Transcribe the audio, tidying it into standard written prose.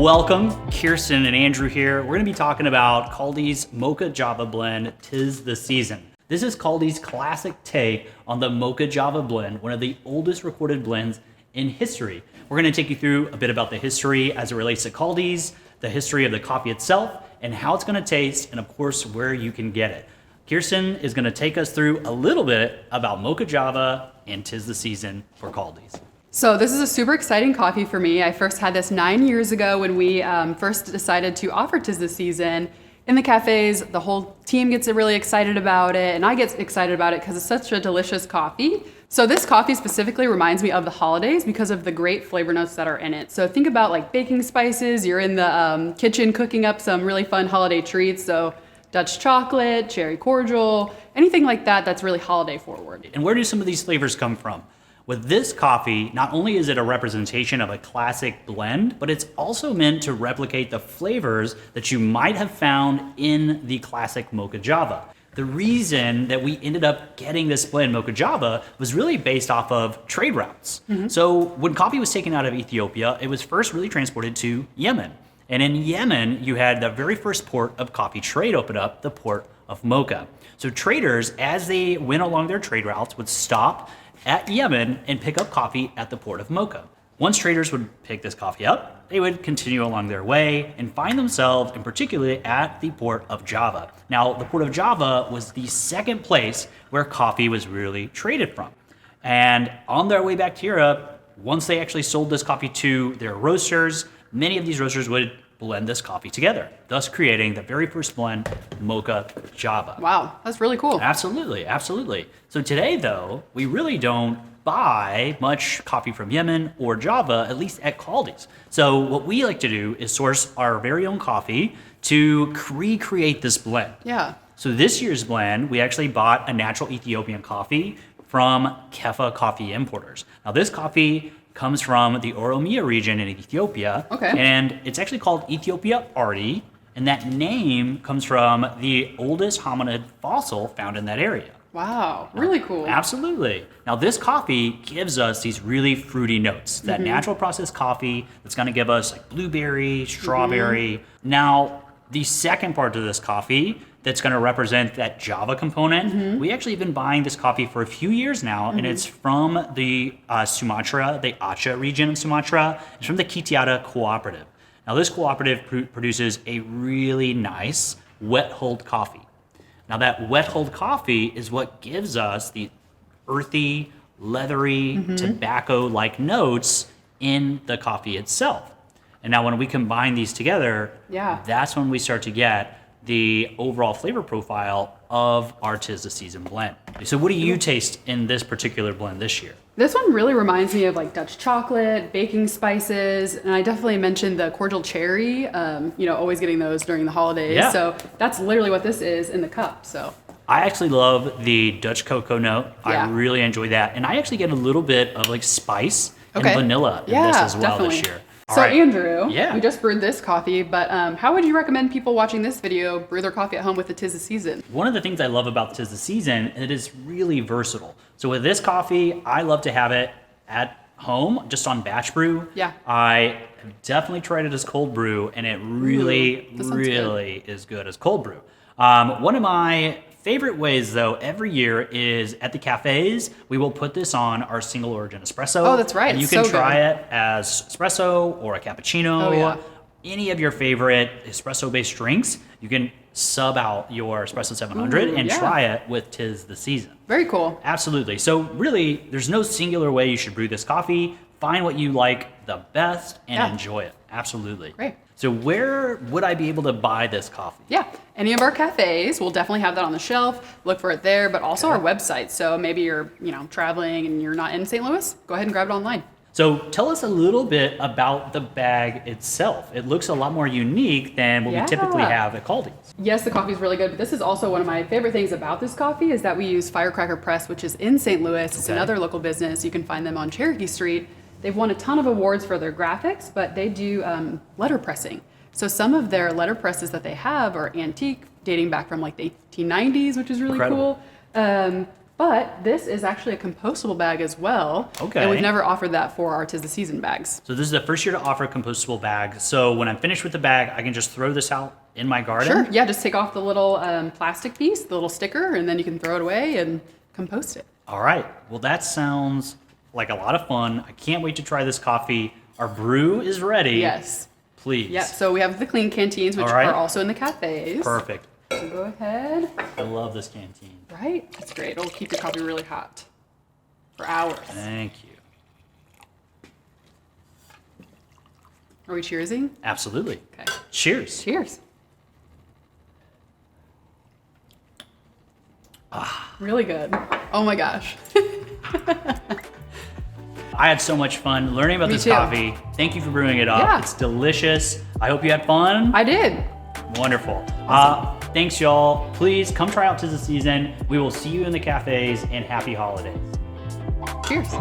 Welcome, Kiersten and Andrew here. We're going to be talking about Kaldi's Mocha Java blend, 'Tis the Season. This is Kaldi's classic take on the Mocha Java blend, one of the oldest recorded blends in history. We're going to take you through a bit about the history as it relates to Kaldi's, the history of the coffee itself, and how it's going to taste, and of course, where you can get it. Kiersten is going to take us through a little bit about Mocha Java and 'Tis the Season for Kaldi's. So this is a super exciting coffee for me. I first had this 9 years ago when we first decided to offer 'Tis the Season in the cafes. The whole team gets really excited about it, and I get excited about it because it's such a delicious coffee. So this coffee specifically reminds me of the holidays because of the great flavor notes that are in it. So think about like baking spices. You're in the kitchen cooking up some really fun holiday treats. So Dutch chocolate, cherry cordial, anything like that that's really holiday forward. And where do some of these flavors come from? With this coffee, not only is it a representation of a classic blend, but it's also meant to replicate the flavors that you might have found in the classic Mocha Java. The reason that we ended up getting this blend, Mocha Java, was really based off of trade routes. So when coffee was taken out of Ethiopia, it was first really transported to Yemen. And in Yemen, you had the very first port of coffee trade open up, the port of Mocha. So traders, as they went along their trade routes, would stop at Yemen and pick up coffee at the port of Mocha. Once traders would pick this coffee up, they would continue along their way and find themselves in particular at the port of Java. Now, the port of Java was the second place where coffee was really traded from. And on their way back to Europe, once they actually sold this coffee to their roasters, many of these roasters would blend this coffee together, thus creating the very first blend, Mocha Java. Wow, that's really cool. Absolutely, absolutely. So today, though, we really don't buy much coffee from Yemen or Java, at least at Kaldi's. So what we like to do is source our very own coffee to recreate this blend. Yeah. So this year's blend, we actually bought a natural Ethiopian coffee from Kefa Coffee Importers. Now this coffee comes from the Oromia region in Ethiopia. Okay. And it's actually called Ethiopia Ardi, and that name comes from the oldest hominid fossil found in that area. Wow, really cool. Absolutely. Now this coffee gives us these really fruity notes, that natural processed coffee that's gonna give us like blueberry, strawberry. Now, the second part of this coffee that's going to represent that Java component. We actually have been buying this coffee for a few years now, and it's from the Sumatra, the Aceh region of Sumatra. It's from the Ketiara cooperative. Now this cooperative produces a really nice wet hulled coffee. Now that wet hulled coffee is what gives us the earthy, leathery, tobacco-like notes in the coffee itself. And now when we combine these together, that's when we start to get the overall flavor profile of our 'Tis the Season blend. So what do you taste in this particular blend this year? This one really reminds me of like Dutch chocolate, baking spices, and I definitely mentioned the cordial cherry, always getting those during the holidays. Yeah. So that's literally what this is in the cup, so. I actually love the Dutch cocoa note. Yeah. I really enjoy that. And I actually get a little bit of like spice and vanilla in this as well this year. So Andrew, we just brewed this coffee, but how would you recommend people watching this video brew their coffee at home with the 'Tis the Season? One of the things I love about 'Tis the Season, it is really versatile. So with this coffee, I love to have it at home, just on batch brew. Yeah. I have definitely tried it as cold brew, and it really is good as cold brew. One of my favorite ways, though, every year is at the cafes, we will put this on our single origin espresso. Oh, that's right. And you can try it as espresso or a cappuccino, any of your favorite espresso-based drinks. You can sub out your Espresso 700 and try it with 'Tis the Season. Very cool. Absolutely. So really, there's no singular way you should brew this coffee. Find what you like the best and enjoy it. Absolutely. Great. So where would I be able to buy this coffee? Yeah, any of our cafes, we'll definitely have that on the shelf. Look for it there, but also our website. So maybe you're, traveling and you're not in St. Louis, go ahead and grab it online. So tell us a little bit about the bag itself. It looks a lot more unique than what we typically have at Kaldi's. Yes, the coffee is really good, but this is also one of my favorite things about this coffee is that we use Firecracker Press, which is in St. Louis. It's another local business. You can find them on Cherokee Street. They've won a ton of awards for their graphics, but they do letter pressing. So some of their letter presses that they have are antique, dating back from like the 1890s, which is really cool. But this is actually a compostable bag as well. Okay. And we've never offered that for our 'Tis the Season bags. So this is the first year to offer a compostable bag. So when I'm finished with the bag, I can just throw this out in my garden? Sure, yeah, just take off the little plastic piece, the little sticker, and then you can throw it away and compost it. All right, well that sounds like a lot of fun. I can't wait to try this coffee. Our brew is ready. Yes. Please. Yeah, so we have the clean canteens, which All right. are also in the cafes. Perfect. So go ahead. I love this canteen. Right? That's great. It'll keep your coffee really hot for hours. Thank you. Are we cheersing? Absolutely. Okay. Cheers. Cheers. Really good. Oh my gosh. I had so much fun learning about Me this too. coffee. Thank you for brewing it up. Yeah. It's delicious. I hope you had fun. I did. Wonderful. Thanks, y'all. Please come try out 'Tis the Season. We will see you in the cafes, and happy holidays. Cheers.